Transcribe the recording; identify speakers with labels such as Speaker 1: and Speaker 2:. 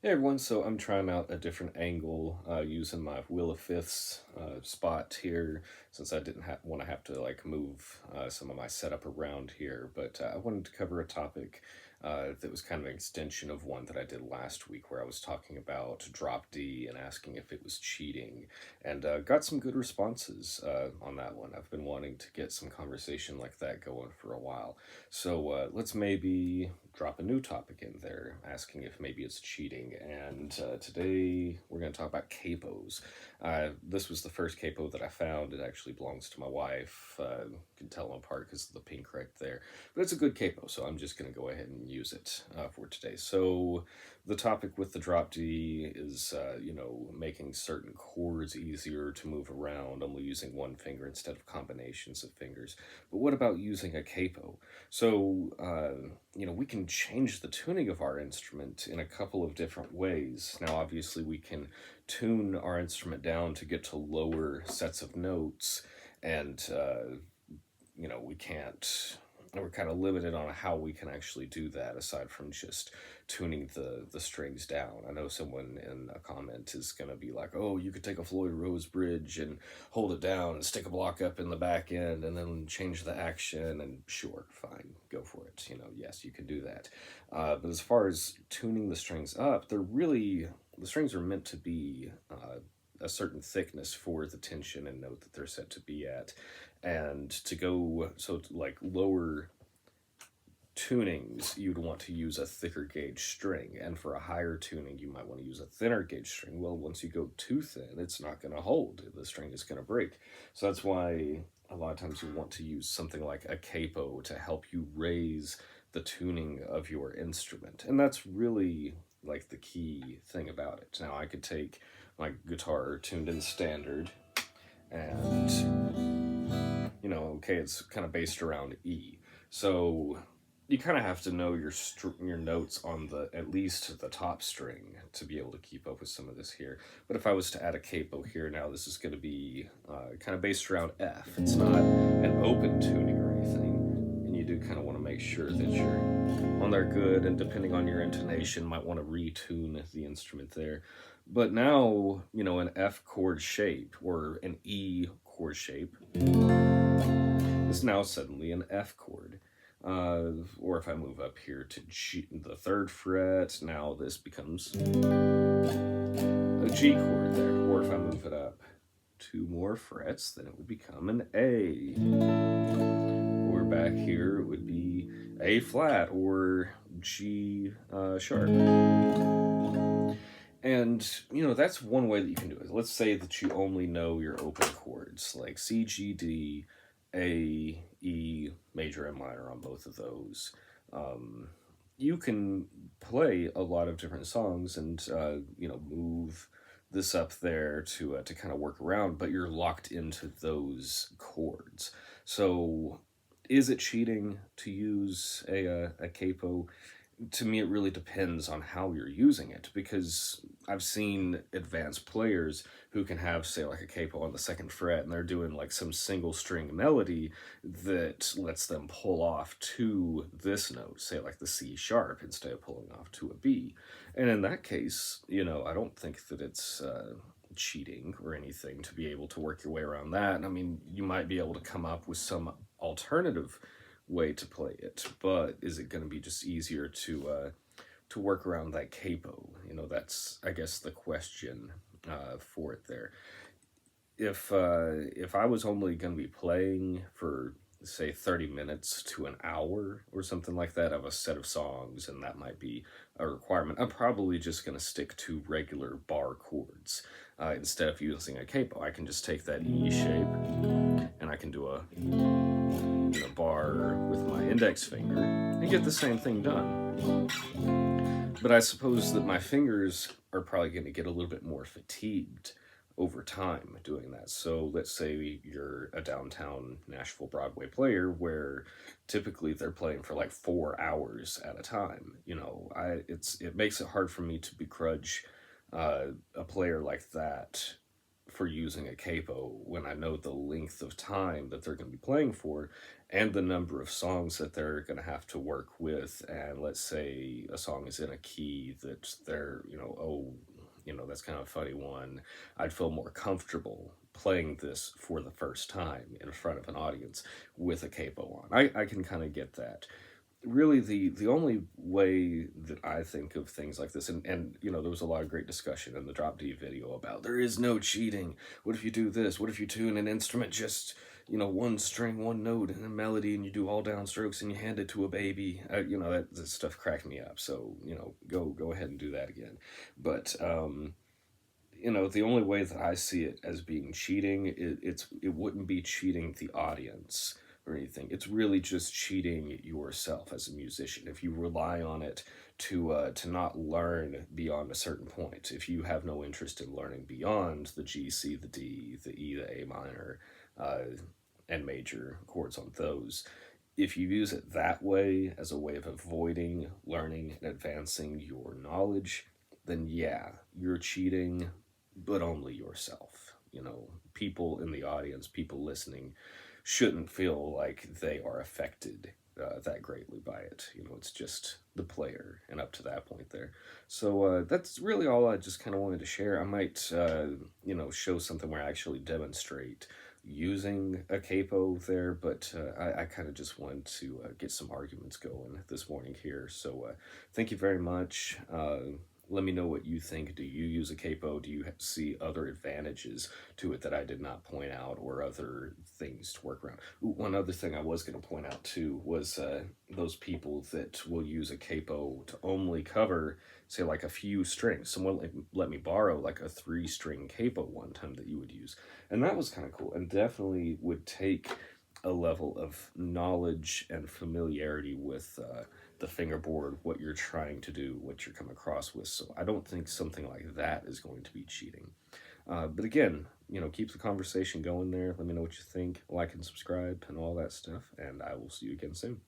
Speaker 1: Hey everyone, so I'm trying out a different angle using my Wheel of Fifths spot here since I didn't want to have to like move some of my setup around here. But I wanted to cover a topic that was kind of an extension of one that I did last week where I was talking about drop D and asking if it was cheating and got some good responses on that one. I've been wanting to get some conversation like that going for a while. So let's maybe drop a new topic in there, asking if maybe it's cheating. And today we're going to talk about capos. This was the first capo that I found. It actually belongs to my wife. You can tell them apart because of the pink right there. But it's a good capo, so I'm just going to go ahead and use it for today. So the topic with the drop D is, making certain chords easier to move around, only using one finger instead of combinations of fingers. But what about using a capo? So, we can change the tuning of our instrument in a couple of different ways. Now, obviously, we can tune our instrument down to get to lower sets of notes, and, we can't. We're kind of limited on how we can actually do that aside from just tuning the strings down. I know someone in a comment is going to be like, oh, you could take a Floyd Rose bridge and hold it down and stick a block up in the back end and then change the action. And sure, fine, go for it. Yes, you can do that. But as far as tuning the strings up, the strings are meant to be a certain thickness for the tension and note that they're set to be at. And to go, so to like lower tunings, you'd want to use a thicker gauge string, and for a higher tuning, you might want to use a thinner gauge string. Well, once you go too thin, it's not going to hold. The string is going to break. So that's why a lot of times you want to use something like a capo to help you raise the tuning of your instrument. And that's really like the key thing about it. Now, I could take my guitar tuned in standard and okay, it's kind of based around E. So you kind of have to know your notes on the at least the top string to be able to keep up with some of this here. But if I was to add a capo here now, this is going to be kind of based around F. It's not an open tuning or anything, and you do kind of want to make sure that you're on there good. And depending on your intonation, might want to retune the instrument there. But now, an F chord shape or an E chord shape is now suddenly an F chord. Or if I move up here to G, the third fret, now this becomes a G chord there. Or if I move it up two more frets, then it would become an A. Or back here, it would be A flat or G sharp. And, that's one way that you can do it. Let's say that you only know your open chords, like C, G, D, A, E, major, and minor on both of those. You can play a lot of different songs and, move this up there to kind of work around, but you're locked into those chords. So, is it cheating to use a capo? To me, it really depends on how you're using it, because I've seen advanced players who can have, say, like a capo on the second fret, and they're doing like some single string melody that lets them pull off to this note, say like the C sharp, instead of pulling off to a B. And in that case, I don't think that it's cheating or anything to be able to work your way around that. I mean, you might be able to come up with some alternative way to play it, but is it going to be just easier to work around that capo? That's, I guess, the question for it there. If I was only going to be playing for, say, 30 minutes to an hour or something like that of a set of songs, and that might be a requirement, I'm probably just going to stick to regular bar chords instead of using a capo. I can just take that E shape and I can do a bar with my index finger and get the same thing done. But I suppose that my fingers are probably going to get a little bit more fatigued over time doing that. So let's say you're a downtown Nashville Broadway player where typically they're playing for like 4 hours at a time. It makes it hard for me to begrudge a player like that for using a capo when I know the length of time that they're going to be playing for and the number of songs that they're going to have to work with. And let's say a song is in a key that they're, oh, that's kind of a funny one. I'd feel more comfortable playing this for the first time in front of an audience with a capo on. I can kind of get that. Really, the only way that I think of things like this, and there was a lot of great discussion in the Drop D video about there is no cheating. What if you do this? What if you tune an instrument just one string, one note, and a melody, and you do all downstrokes and you hand it to a baby? That stuff cracked me up. So go ahead and do that again. But the only way that I see it as being cheating, it wouldn't be cheating the audience or anything. It's really just cheating yourself as a musician if you rely on it to not learn beyond a certain point. If you have no interest in learning beyond the G, C, the D, the E, the A minor, and major chords on those, if you use it that way as a way of avoiding learning and advancing your knowledge, then yeah, you're cheating, but only yourself. People in the audience, people listening, shouldn't feel like they are affected that greatly by it. It's just the player and up to that point there. So that's really all I just kind of wanted to share. I might, show something where I actually demonstrate using a capo there, but I kind of just wanted to get some arguments going this morning here. So thank you very much. Let me know what you think. Do you use a capo? Do you see other advantages to it that I did not point out, or other things to work around? Ooh, one other thing I was going to point out too was those people that will use a capo to only cover, say, like a few strings. Someone let me borrow like a 3-string capo one time that you would use, and that was kind of cool, and definitely would take a level of knowledge and familiarity with the fingerboard, what you're trying to do, what you're coming across with. So I don't think something like that is going to be cheating. But again, keep the conversation going there. Let me know what you think. Like and subscribe and all that stuff. And I will see you again soon.